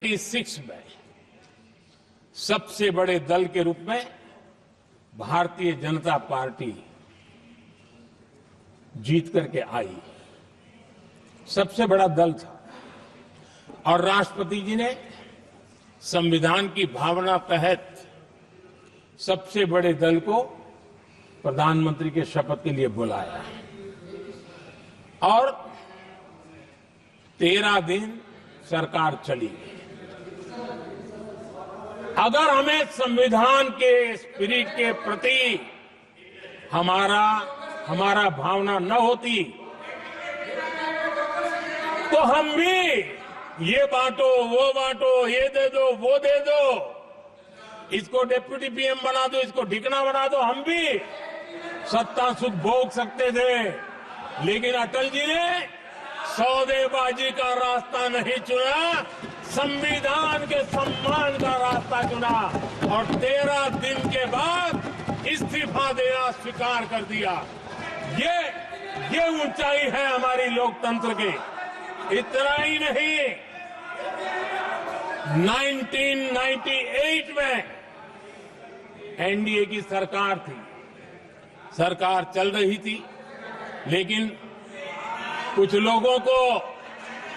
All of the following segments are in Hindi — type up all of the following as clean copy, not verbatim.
1996 में सबसे बड़े दल के रूप में भारतीय जनता पार्टी जीत करके आई। सबसे बड़ा दल था और राष्ट्रपति जी ने संविधान की भावना तहत सबसे बड़े दल को प्रधानमंत्री के शपथ के लिए बुलाया और 13 दिन सरकार चली। अगर हमें संविधान के स्पिरिट के प्रति हमारा भावना न होती तो हम भी ये बांटो, वो बांटो, ये दे दो, वो दे दो, इसको डिप्टी पीएम बना दो, इसको ढिकना बना दो, हम भी सत्ता सुख भोग सकते थे। लेकिन अटल जी ने सौदेबाजी का रास्ता नहीं चुना, संविधान के सम्मान का रास्ता चुना और 13 दिन के बाद इस्तीफा देना स्वीकार कर दिया। ये ऊंचाई है हमारी लोकतंत्र की। इतना ही नहीं, 1998 में एनडीए की सरकार थी, सरकार चल रही थी, लेकिन कुछ लोगों को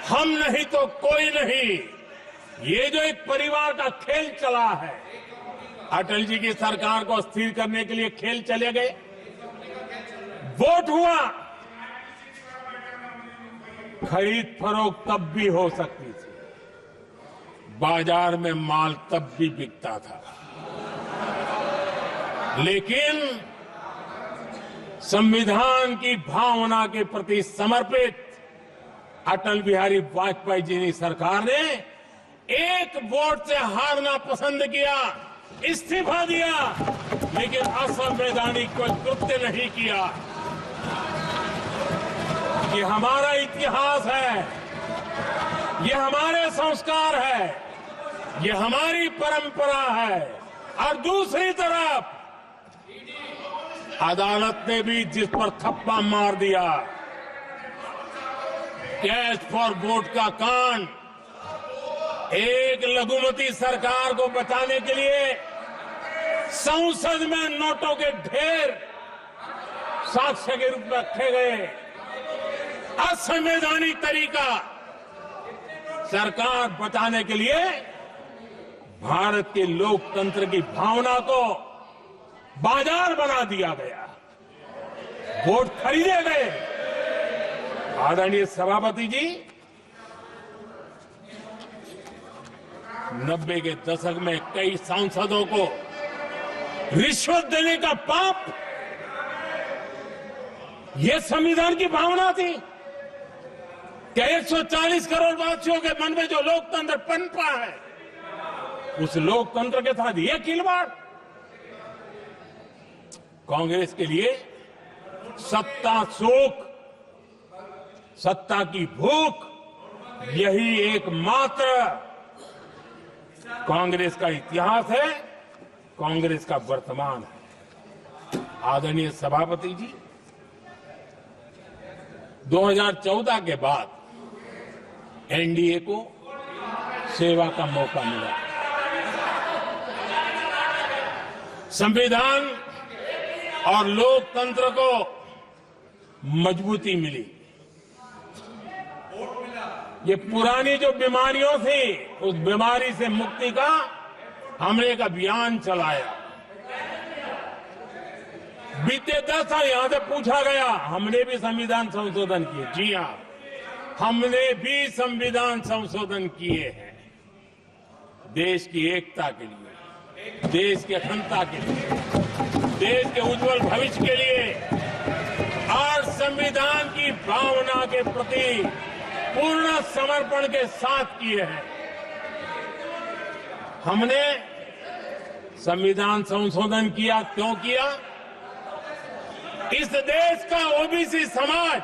हम नहीं तो कोई नहीं, ये जो एक परिवार का खेल चला है, अटल जी की सरकार को अस्थिर करने के लिए खेल चले गए। वोट हुआ, खरीद फरोख्त तब भी हो सकती थी, बाजार में माल तब भी बिकता था, लेकिन संविधान की भावना के प्रति समर्पित अटल बिहारी वाजपेयी जी की सरकार ने एक वोट से हारना पसंद किया, इस्तीफा दिया, लेकिन असंवैधानिक कोई कृत्य नहीं किया। ये हमारा इतिहास है, ये हमारे संस्कार है, ये हमारी परंपरा है। और दूसरी तरफ अदालत ने भी जिस पर थप्पा मार दिया, कैश फॉर वोट का कांड, एक लघुमती सरकार को बचाने के लिए संसद में नोटों के ढेर साक्ष्य के रूप में रखे गए, असंवैधानिक तरीका। सरकार बचाने के लिए भारत के लोकतंत्र की भावना को बाजार बना दिया गया, वोट खरीदे गए। आदरणीय सभापति जी, 90 के दशक में कई सांसदों को रिश्वत देने का पाप, ये संविधान की भावना थी कि 140 करोड़ वासियों के मन में जो लोकतंत्र पनपा है, उस लोकतंत्र के साथ ये खिलवाड़। कांग्रेस के लिए सत्ता सुख, सत्ता की भूख, यही एकमात्र कांग्रेस का इतिहास है, कांग्रेस का वर्तमान है। आदरणीय सभापति जी, 2014 के बाद एनडीए को सेवा का मौका मिला, संविधान और लोकतंत्र को मजबूती मिली। ये पुरानी जो बीमारियों थी, उस बीमारी से मुक्ति का हमने एक अभियान चलाया। बीते 10 साल यहां से पूछा गया, हमने भी संविधान संशोधन किए। जी हां, हमने भी संविधान संशोधन किए हैं, देश की एकता के लिए, देश की अखंडता के लिए, देश के उज्जवल भविष्य के लिए और संविधान की भावना के प्रति पूर्ण समर्पण के साथ किए हैं। हमने संविधान संशोधन किया, क्यों किया? इस देश का ओबीसी समाज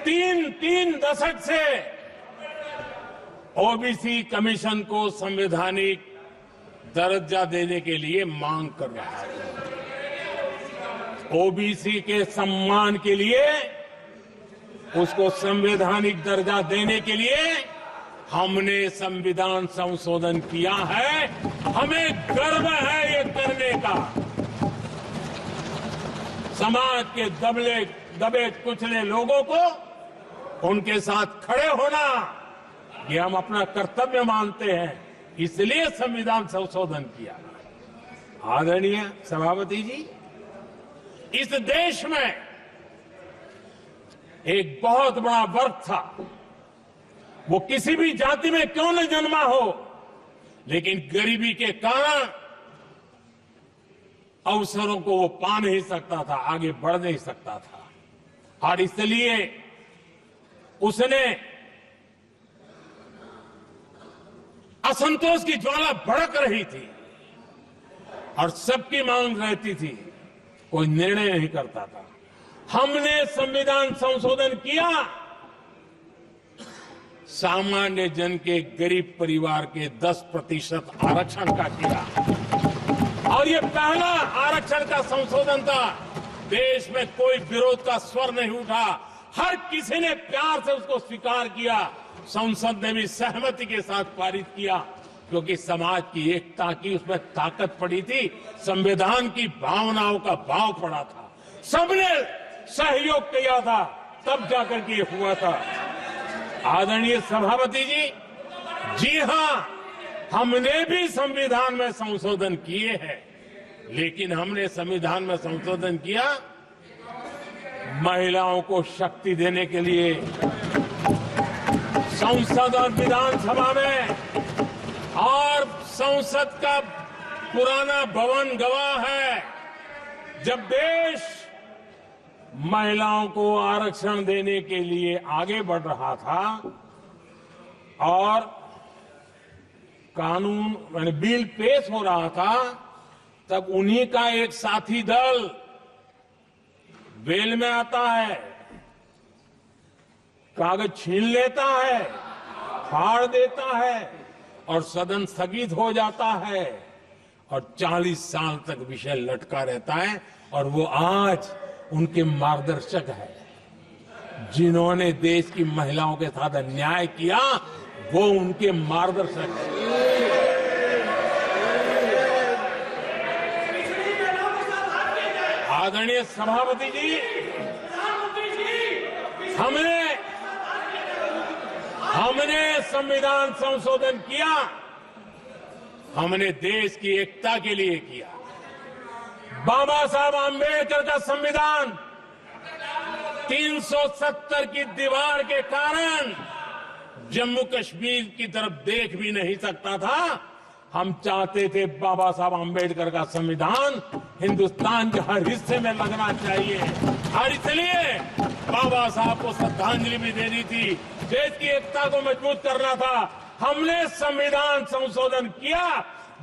तीन दशक से ओबीसी कमीशन को संवैधानिक दर्जा देने के लिए मांग कर रहा है। ओबीसी के सम्मान के लिए, उसको संवैधानिक दर्जा देने के लिए हमने संविधान संशोधन किया है, हमें गर्व है ये करने का। समाज के दबे कुचले लोगों को उनके साथ खड़े होना, ये हम अपना कर्तव्य मानते हैं, इसलिए संविधान संशोधन किया। आदरणीय सभापति जी, इस देश में एक बहुत बड़ा वर्ग था, वो किसी भी जाति में क्यों न जन्मा हो, लेकिन गरीबी के कारण अवसरों को वो पा नहीं सकता था, आगे बढ़ नहीं सकता था, और इसलिए उसने असंतोष की ज्वाला भड़क रही थी और सबकी मांग रहती थी, कोई निर्णय नहीं करता था। हमने संविधान संशोधन किया, सामान्य जन के गरीब परिवार के 10% आरक्षण का किया, और ये पहला आरक्षण का संशोधन था। देश में कोई विरोध का स्वर नहीं उठा, हर किसी ने प्यार से उसको स्वीकार किया। संसद ने भी सहमति के साथ पारित किया, क्योंकि समाज की एकता की उसमें ताकत पड़ी थी, संविधान की भावनाओं का भाव पड़ा था, सबने सहयोग किया था, तब जाकर के हुआ था। आदरणीय सभापति जी, जी हां, हमने भी संविधान में संशोधन किए हैं, लेकिन हमने संविधान में संशोधन किया महिलाओं को शक्ति देने के लिए। संसद और विधानसभा में, और संसद का पुराना भवन गवाह है, जब देश महिलाओं को आरक्षण देने के लिए आगे बढ़ रहा था और कानून यानी बिल पेश हो रहा था, तब उन्हीं का एक साथी दल वेल में आता है, कागज छीन लेता है, फाड़ देता है और सदन स्थगित हो जाता है, और 40 साल तक विषय लटका रहता है। और वो आज उनके मार्गदर्शक है, जिन्होंने देश की महिलाओं के साथ अन्याय किया, वो उनके मार्गदर्शक है। आदरणीय सभापति जी, हमने संविधान संशोधन किया, हमने देश की एकता के लिए किया। बाबा साहब आंबेडकर का संविधान 370 की दीवार के कारण जम्मू कश्मीर की तरफ देख भी नहीं सकता था। हम चाहते थे बाबा साहब आंबेडकर का संविधान हिंदुस्तान के हर हिस्से में लगना चाहिए, और इसलिए बाबा साहब को श्रद्धांजलि भी देनी थी, देश की एकता को मजबूत करना था। हमने संविधान संशोधन किया,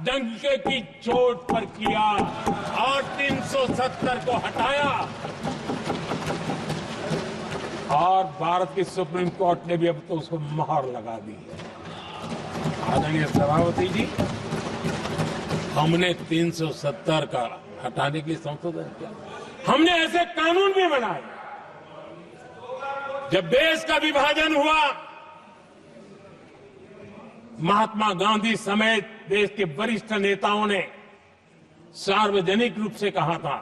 डंके की चोट पर किया, और 370 को हटाया, और भारत की सुप्रीम कोर्ट ने भी अब तो उसको मोहर लगा दी है। आदरणीय सभापति जी, हमने 370 का हटाने के लिए संशोधन किया, हमने ऐसे कानून भी बनाए। जब देश का विभाजन हुआ, महात्मा गांधी समेत देश के वरिष्ठ नेताओं ने सार्वजनिक रूप से कहा था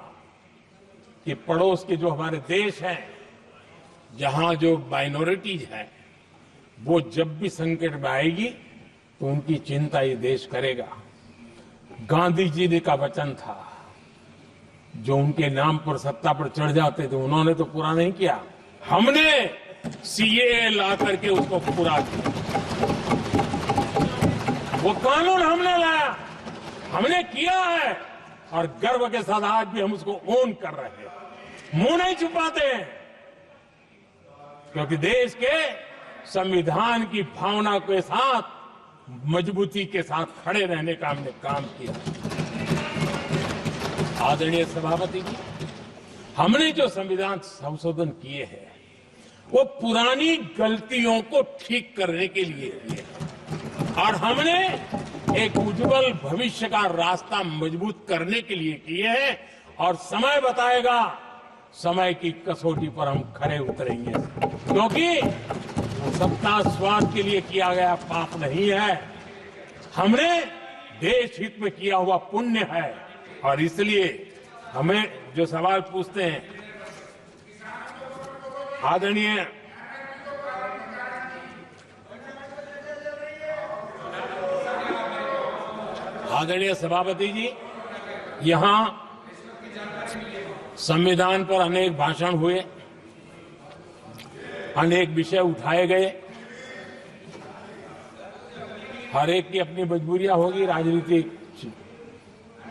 कि पड़ोस के जो हमारे देश हैं, जहां जो माइनॉरिटीज है, वो जब भी संकट में आएगी तो उनकी चिंता ये देश करेगा। गांधी जी ने का वचन था, जो उनके नाम पर सत्ता पर चढ़ जाते थे उन्होंने तो पूरा नहीं किया, हमने सीएए ला करके उसको पूरा किया। वो कानून हमने लाया, हमने किया है, और गर्व के साथ आज भी हम उसको ओन कर रहे हैं, मुंह नहीं छुपाते हैं, क्योंकि देश के संविधान की भावना के साथ मजबूती के साथ खड़े रहने का हमने काम किया। आदरणीय सभापति जी, हमने जो संविधान संशोधन किए हैं, वो पुरानी गलतियों को ठीक करने के लिए किए हैं, और हमने एक उज्जवल भविष्य का रास्ता मजबूत करने के लिए किए हैं, और समय बताएगा, समय की कसौटी पर हम खरे उतरेंगे, क्योंकि सत्ता स्वार्थ के लिए किया गया पाप नहीं है, हमने देश हित में किया हुआ पुण्य है। और इसलिए हमें जो सवाल पूछते हैं आदरणीय सभापति जी, यहां संविधान पर अनेक भाषण हुए, अनेक विषय उठाए गए। हर एक की अपनी मजबूरियां होगी, राजनीतिक